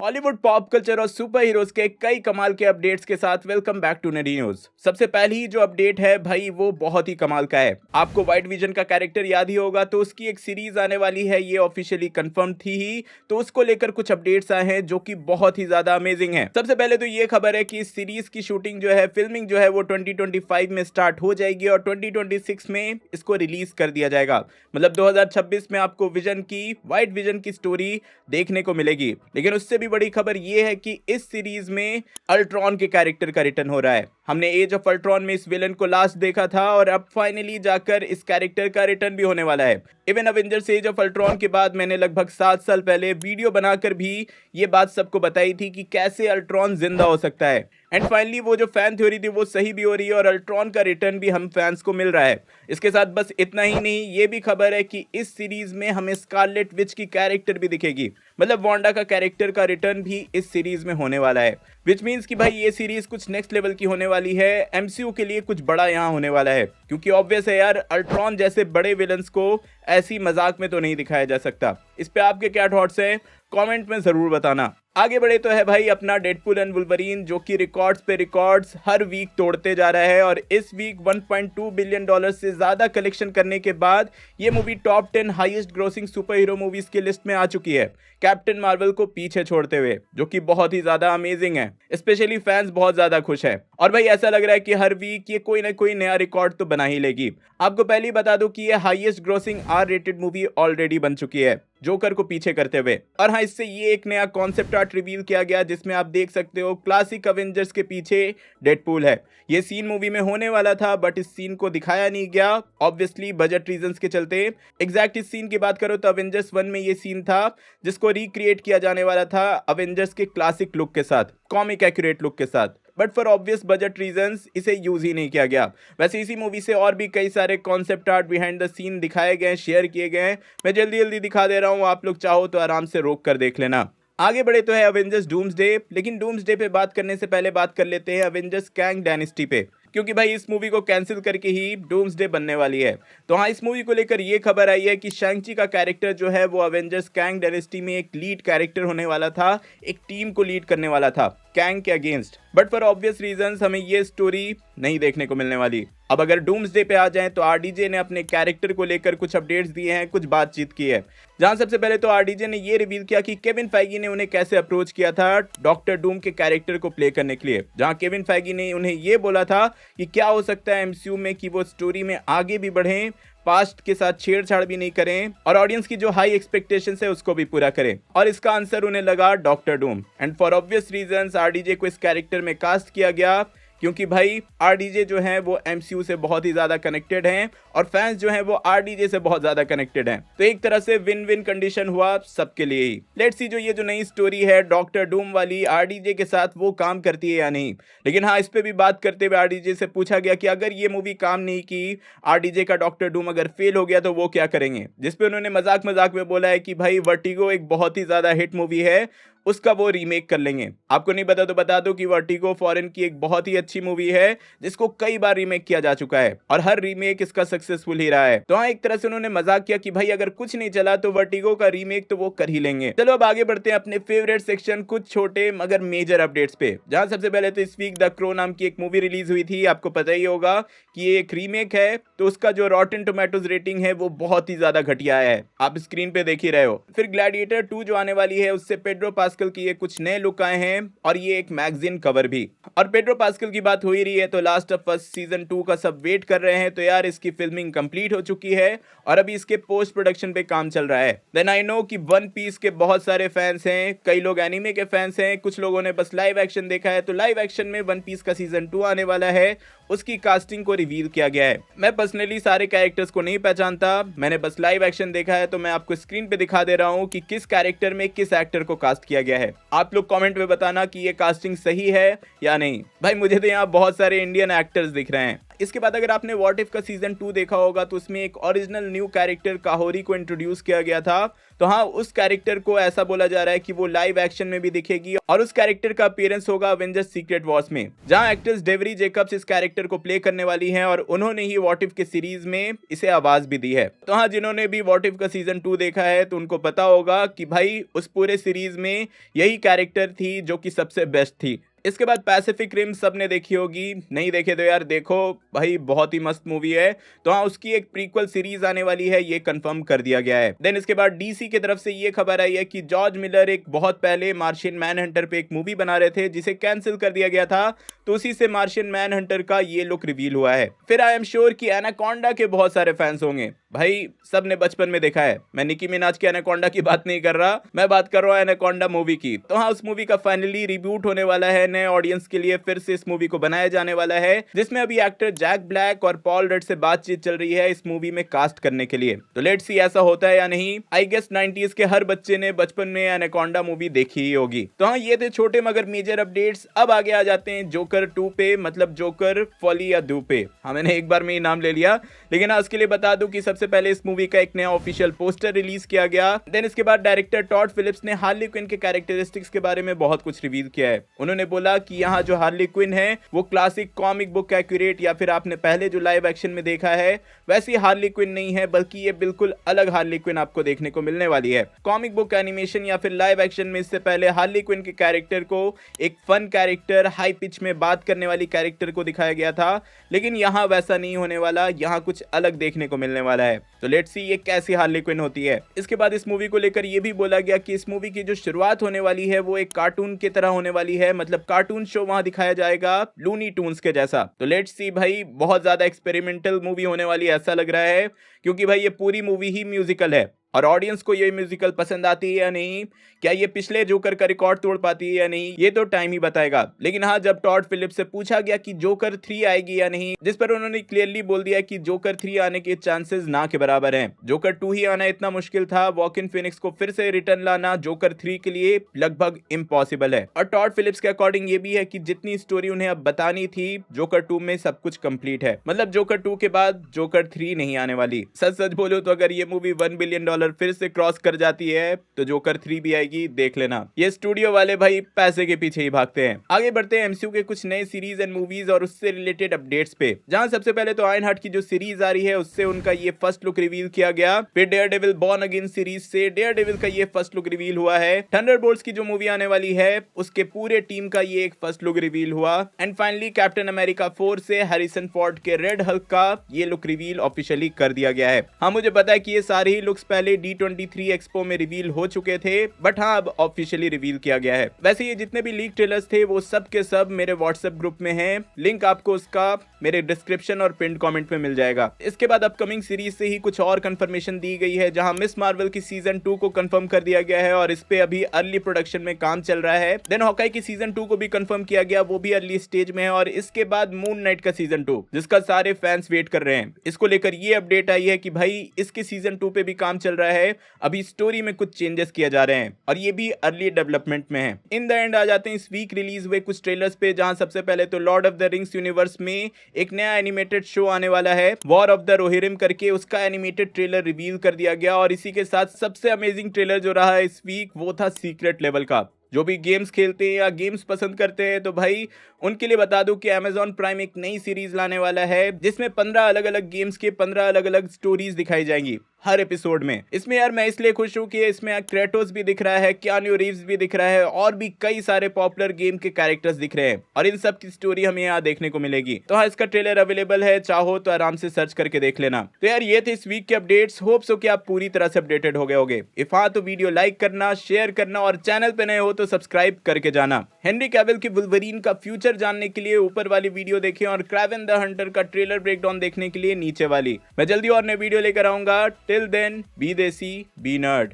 Hollywood pop culture और super heroes के कई कमाल के अपडेट्स के साथ वेलकम बैक टू नडी न्यूज। सबसे पहली जो अपडेट है भाई वो बहुत ही कमाल का है। आपको व्हाइट विजन का कैरेक्टर याद ही होगा, तो उसकी एक सीरीज आने वाली है, ये ऑफिशियली कंफर्म थी ही, तो उसको लेकर कुछ अपडेट्स आए हैं जो कि बहुत ही ज्यादा अमेजिंग है। सबसे पहले तो ये खबर है कि इस सीरीज की शूटिंग जो है, फिल्मिंग जो है वो 2025 में स्टार्ट हो जाएगी और 2026 में इसको रिलीज कर दिया जाएगा। मतलब 2026 में आपको विजन की, व्हाइट विजन की स्टोरी देखने को मिलेगी। लेकिन उससे भी बड़ी खबर यह है कि इस सीरीज में अल्ट्रॉन के कैरेक्टर का रिटर्न हो रहा है। हमने एज ऑफ अल्ट्रॉन में इस विलन को लास्ट देखा था और अब फाइनली जाकर इस कैरेक्टर का रिटर्न भी होने वाला है। Even Avengers as of Ultron के बाद मैंने लगभग 7 साल पहले वीडियो बनाकर भी ये बात सबको बताई थी कि कैसे अल्ट्रॉन जिंदा हो सकता है। एंड फाइनली वो जो फैन थ्योरी थी वो सही भी हो रही है और अल्ट्रॉन का रिटर्न भी हम फैंस को मिल रहा है। इसके साथ बस इतना ही नहीं, ये भी खबर है कि इस सीरीज में हमें स्कारलेट विच की कैरेक्टर भी दिखेगी। मतलब वांडा का कैरेक्टर का रिटर्न भी इस सीरीज में होने वाला है, विच मीन्स कि भाई ये सीरीज कुछ नेक्स्ट लेवल की होने वाली है। एमसीयू के लिए कुछ बड़ा यहाँ होने वाला है, क्योंकि ऑब्वियस है यार, अल्ट्रॉन जैसे बड़े विलन्स को ऐसी मजाक में तो नहीं दिखाया जा सकता। इस पे आपके क्या थॉट्स हैं कमेंट में जरूर बताना। आगे बढ़े तो है भाई अपना डेडपूल एंड वुल्वरीन, जो कि रिकॉर्ड्स पे रिकॉर्ड्स हर वीक तोड़ते जा रहा है और इस वीक 1.2 बिलियन डॉलर से ज्यादा कलेक्शन करने के बाद ये movie top 10 highest grossing super hero movies की लिस्ट में आ चुकी है, कैप्टन मार्वल को पीछे छोड़ते हुए, जो कि बहुत ही ज्यादा अमेजिंग है। स्पेशली फैंस बहुत ज्यादा खुश है और भाई ऐसा लग रहा है कि हर वीक ये कोई ना कोई नया रिकॉर्ड तो बना ही लेगी। आपको पहले ही बता दूं कि ये highest grossing R rated movie already बन चुकी है, जोकर को पीछे करते हुए। और हाँ, इससे ये एक नया कॉन्सेप्ट आर्ट रिवील किया गया जिसमें आप देख सकते हो क्लासिक अवेंजर्स के पीछे डेडपूल है। ये सीन मूवी में होने वाला था बट इस सीन को दिखाया नहीं गया, ऑब्वियसली बजट रीजंस के चलते। एग्जैक्ट इस सीन की बात करो तो अवेंजर्स 1 में ये सीन था जिसको रिक्रिएट किया जाने वाला था अवेंजर्स के क्लासिक लुक के साथ, कॉमिक एक्यूरेट लुक के साथ, but for obvious budget reasons इसे यूज ही नहीं किया गया। वैसे इसी मूवी से और भी कई सारे concept art behind the scene दिखाए गए, शेयर किए गए हैं। मैं जल्दी जल्दी दिखा दे रहा हूँ, आप लोग चाहो तो आराम से रोक कर देख लेना। आगे बढ़े तो है अवेंजर्स डूम्सडे, लेकिन डूम्सडे पे बात करने से पहले बात कर लेते हैं अवेंजर्स कैंग डायनेस्टी पे, क्योंकि भाई इस मूवी को कैंसिल करके ही डूम्सडे बनने वाली है। तो हाँ, इस मूवी को लेकर ये खबर आई है कि शैंग-ची का कैरेक्टर जो है वो अवेंजर्स कैंग डायनेस्टी में एक लीड कैरेक्टर होने वाला था, एक टीम को लीड करने वाला था कैंग के against. But for obvious reasons हमें ये स्टोरी नहीं देखने को मिलने वाली। अब अगर डूम्सडे पे आ जाएं तो आरडीजे ने अपने कैरेक्टर को लेकर कुछ अपडेट्स दिए हैं, कुछ बातचीत की है। जहां सबसे पहले तो आरडीजे ने ये रिवील किया कि केविन फैगी ने उन्हें कैसे अप्रोच किया था डॉक्टर डूम के कैरेक्टर को प्ले करने के लिए। जहां केविन फैगी ने उन्हें ये बोला था कि क्या हो सकता है एमसीयू में कि वो स्टोरी में आगे भी बढ़ें, पास्ट के साथ छेड़छाड़ भी नहीं करें और ऑडियंस की जो हाई एक्सपेक्टेशंस है उसको भी पूरा करें। और इसका आंसर उन्हें लगा doctor Doom. And for obvious reasons RDJ को इस कैरेक्टर में कास्ट किया गया, क्योंकि भाई आरडीजे जो हैं वो एमसीयू से बहुत ही ज्यादा कनेक्टेड हैं और फैंस जो हैं वो आरडीजे से बहुत ज्यादा कनेक्टेड हैं। तो एक तरह से विन विन कंडीशन हुआ सबके लिए ही। लेट्स सी जो ये जो नई स्टोरी है डॉक्टर डूम वाली आरडीजे के साथ वो काम करती है या नहीं। लेकिन हाँ, इस पे भी बात करते हुए आरडीजे से पूछा गया कि अगर ये मूवी काम नहीं की, आरडीजे का डॉक्टर डूम अगर फेल हो गया तो वो क्या करेंगे। जिसपे उन्होंने मजाक मजाक में बोला है कि भाई वर्टिगो एक बहुत ही ज्यादा हिट मूवी है, उसका वो रीमेक कर लेंगे। आपको नहीं पता तो बता दो कि वर्टिगो फॉरेन की एक बहुत ही अच्छी मूवी है जिसको कई बार रीमेक किया जा चुका है और हर रीमेक इसका सक्सेसफुल ही रहा है। तो हाँ, एक तरह से उन्होंने मजाक किया कि भाई अगर कुछ नहीं चला तो वर्टिगो का रीमेक तो वो कर ही लेंगे। चलो अब आगे बढ़ते हैं अपने फेवरेट सेक्शन, कुछ छोटे मगर मेजर अपडेट्स पे। जहां सबसे पहले तो इस वीक द क्रो नाम की एक मूवी रिलीज हुई थी। आपको पता ही होगा कि ये एक रीमेक है, तो उसका जो रॉटन टोमेटोज रेटिंग है वो बहुत ही ज्यादा घटिया है, आप स्क्रीन पे देख ही रहे हो। फिर ग्लैडिएटर 2 जो आने वाली है उससे पेड्रो पास्कल की ये कुछ नए लुक आए हैं और ये एक मैगजीन कवर भी। और पेड्रो पास्कल की बात हो ही रही है तो लास्ट ऑफ अस सीजन 2 का सब वेट कर रहे हैं। तो यार इसकी फिल्मिंग कंप्लीट हो चुकी है और अभी इसके पोस्ट प्रोडक्शन पे काम चल रहा है। देन आई नो कि वन पीस के बहुत सारे फैंस हैं, कई लोग एनिमे के फैंस हैं, कुछ लोगों ने बस लाइव एक्शन देखा है। तो लाइव एक्शन में वन पीस का सीजन 2 आने वाला है, उसकी कास्टिंग को रिवील किया गया है। मैं पर्सनली सारे कैरेक्टर्स को नहीं पहचानता, मैंने बस लाइव एक्शन देखा है, तो मैं आपको स्क्रीन पे दिखा दे रहा हूँ कि किस कैरेक्टर में किस एक्टर को कास्ट किया गया है। आप लोग कमेंट में बताना कि ये कास्टिंग सही है या नहीं। भाई मुझे तो यहाँ बहुत सारे इंडियन एक्टर्स दिख रहे हैं, इसके बाद अगर आपने व्हाट इफ का सीजन 2 देखा होगा तो उसमें एक ओरिजिनल न्यू कैरेक्टर काहोरी को इंट्रोड्यूस किया गया था। तो हाँ, उस कैरेक्टर को ऐसा बोला जा रहा है कि वो लाइव एक्शन में भी दिखेगी और उस कैरेक्टर का अपीयरेंस होगा अवेंजर्स सीक्रेट वॉर्स में, जहां एक्ट्रेस डेवरी जेकब्स इस कैरेक्टर को प्ले करने वाली हैं और उन्होंने ही व्हाट इफ के सीरीज में इसे आवाज भी दी है। तो हाँ, जिन्होंने भी व्हाट इफ का सीजन 2 देखा है तो उनको पता होगा कि भाई उस पूरे सीरीज में यही कैरेक्टर थी जो कि सबसे बेस्ट थी। इसके बाद पैसिफिक रिम सबने देखी होगी, नहीं देखे तो यार देखो भाई, बहुत ही मस्त मूवी है। तो हाँ, उसकी एक प्रीक्वल सीरीज आने वाली है, ये कंफर्म कर दिया गया है। देन इसके बाद डीसी की तरफ से ये खबर आई है कि जॉर्ज मिलर एक बहुत पहले मार्शियन मैनहंटर पे एक मूवी बना रहे थे जिसे कैंसिल कर दिया गया था, तो उसी से मार्शियन मैनहंटर का ये लुक रिवील हुआ है। फिर आई एम श्योर कि एनाकोंडा के बहुत सारे फैंस होंगे, भाई सबने बचपन में देखा है। मैं निकी मिनाज के एनाकोंडा की बात नहीं कर रहा, मैं बात कर रहा हूँ एनाकोंडा मूवी की। तो हाँ, उस मूवी का फाइनली रिबूट होने वाला है, नए ऑडियंस के लिए फिर से इस मूवी को बनाया जाने वाला है, जिसमें अभी एक्टर जैक ब्लैक और पॉल रड से बातचीत चल रही है इस मूवी में कास्ट करने के लिए। तो लेट्स सी ऐसा होता है या नहीं। आई गेस 90s के हर बच्चे ने बचपन में एनाकोंडा मूवी देखी ही होगी। तो हाँ, ये थे छोटे मगर मेजर अपडेट्स। अब आगे आ जाते हैं जोकर 2 पे, मतलब जोकर फॉली या दू पे। हाँ, मैंने एक बार में ही नाम ले लिया, लेकिन उसके लिए बता दूं कि सबसे पहले इस मूवी का एक नया ऑफिशियल पोस्टर रिलीज किया गया। देन इसके बाद डायरेक्टर टॉड फिलिप्स ने हार्ली क्विन के कैरेक्टरिस्टिक्स के बारे में बहुत कुछ रिवील किया है। उन्होंने बोला कि यहाँ जो हार्ली क्विन है वो क्लासिक कॉमिक बुक एक्यूरेट या फिर आपने पहले जो लाइव एक्शन में देखा है वैसी हार्ली क्विन नहीं है, बल्कि ये बिल्कुल अलग हार्ली क्विन आपको देखने को मिलने वाली है। कॉमिक बुक एनिमेशन या फिर लाइव एक्शन में इससे पहले हार्ली क्विन के कैरेक्टर को एक फन कैरेक्टर, हाई पिच में बात करने वाली कैरेक्टर को दिखाया गया था, लेकिन यहाँ वैसा नहीं होने वाला, यहाँ कुछ अलग देखने को मिलने वाला है। तो लेट्स सी ये कैसी हार्ली क्विन होती है। इसके बाद इस मूवी को लेकर ये भी बोला गया कि इस मूवी की जो शुरुआत होने वाली है वो एक कार्टून की तरह होने वाली है, मतलब कार्टून शो वहां दिखाया जाएगा लूनी टून्स के जैसा। तो लेट्स सी भाई, बहुत ज्यादा एक्सपेरिमेंटल मूवी होने वाली है ऐसा लग रहा है, क्योंकि भाई ये पूरी मूवी ही म्यूजिकल है और ऑडियंस को ये म्यूजिकल पसंद आती है या नहीं, क्या ये पिछले जोकर का रिकॉर्ड तोड़ पाती है या नहीं, ये तो टाइम ही बताएगा। लेकिन हाँ, जब टॉड फिलिप्स से पूछा गया कि जोकर 3 आएगी या नहीं, जिस पर उन्होंने क्लियरली बोल दिया कि जोकर 3 आने के चांसेस ना के बराबर हैं। जोकर 2 ही आना इतना मुश्किल था, वॉकिन फिनिक्स को फिर से रिटर्न लाना जोकर 3 के लिए लगभग इम्पॉसिबल है। और टॉड फिलिप्स के अकॉर्डिंग ये भी है कि जितनी स्टोरी उन्हें अब बतानी थी जोकर 2 में सब कुछ कंप्लीट है, मतलब जोकर 2 के बाद जोकर 3 नहीं आने वाली। सच सच बोलो तो अगर ये मूवी $1 बिलियन फिर से क्रॉस कर जाती है तो जोकर 3 भी आएगी, देख लेना। ये स्टूडियो वाले भाई पैसे के पीछे ही भागते हैं। आगे बढ़ते हैं एमसीयू के कुछ नए सीरीज एंड मूवीज और उससे रिलेटेड अपडेट्स पे, जहां सबसे पहले तो आयरन हार्ट की जो सीरीज आ रही है उससे उनका ये फर्स्ट लुक रिवील किया गया। फिर डेयरडेविल बॉर्न अगेन सीरीज से डेयरडेविल का ये फर्स्ट लुक रिवील हुआ है। थंडरबोल्ट्स की जो मूवी आने वाली है उसके पूरे टीम का ये एक फर्स्ट लुक रिवील हुआ। एंड फाइनली कैप्टन अमेरिका 4 से हैरिसन फोर्ड के रेड हल्क का ये लुक रिवील ऑफिशियली कर दिया गया है। हाँ, मुझे पता है कि ये सारे ही लुक्स पहले D23 एक्सपो में रिवील हो चुके थे, बट हाँ अब ऑफिशियली रिवील किया गया है। वैसे ये जितने भी लीक ट्रेलर्स थे वो सब के सब मेरे व्हाट्सएप ग्रुप में हैं, लिंक आपको उसका मेरे डिस्क्रिप्शन और पिन कमेंट में मिल जाएगा। इसके बाद अपकमिंग सीरीज से ही कुछ और कंफर्मेशन दी गई है, जहां मिस मार्वल की सीजन 2 को कंफर्म कर दिया गया है और इस पे अभी अर्ली प्रोडक्शन में काम चल रहा है। देन हॉकाई की सीजन 2 को भी कंफर्म किया गया, वो भी अर्ली स्टेज में है। और इसके बाद मून नाइट का सीजन 2 जिसका सारे फैंस वेट कर रहे हैं, इसको लेकर ये अपडेट आई है कि भाई इसके सीजन 2 पे भी काम चल रहा है, अभी स्टोरी में कुछ चेंजेस किए जा रहे हैं और ये भी अर्ली डेवलपमेंट में है। इन द एंड आ जाते हैं इस वीक रिलीज हुए कुछ ट्रेलर्स पे, जहां सबसे पहले तो Lord of the rings universe में एक नया एनिमेटेड शो आने वाला है, वॉर ऑफ द रोहिरिम करके, उसका एनिमेटेड ट्रेलर रिवील कर दिया गया। और इसी के साथ सबसे अमेजिंग ट्रेलर जो रहा है इस वीक वो था सीक्रेट लेवल का। जो भी गेम्स खेलते हैं या गेम्स पसंद करते हैं तो भाई उनके लिए बता दूं कि Amazon प्राइम एक नई सीरीज लाने वाला है, जिसमें 15 अलग अलग गेम्स के 15 अलग अलग स्टोरीज दिखाई जाएंगी हर एपिसोड में। इसमें यार मैं इसलिए खुश हूं कि इसमें क्रेटोस भी दिख रहा है, कियानू रीव्स भी दिख रहा है और भी कई सारे पॉपुलर गेम के कैरेक्टर्स दिख रहे हैं और इन सब की स्टोरी हमें यहाँ देखने को मिलेगी। तो हाँ, इसका ट्रेलर अवेलेबल है, चाहो तो आराम से सर्च करके देख लेना। तो यार ये थे इस वीक के अपडेट्स, होप सो कि आप पूरी तरह से अपडेटेड हो गए होगे। इफ हाँ तो वीडियो लाइक करना, शेयर करना और चैनल पे नए हो तो सब्सक्राइब करके जाना। हेनरी कैविल की वुल्वरीन का फ्यूचर जानने के लिए ऊपर वाली वीडियो देखें और क्रावेन द हंटर का ट्रेलर ब्रेकडाउन देखने के लिए नीचे वाली। मैं जल्दी और नए वीडियो लेकर आऊंगा। टिल देन बी देसी बी नर्ड।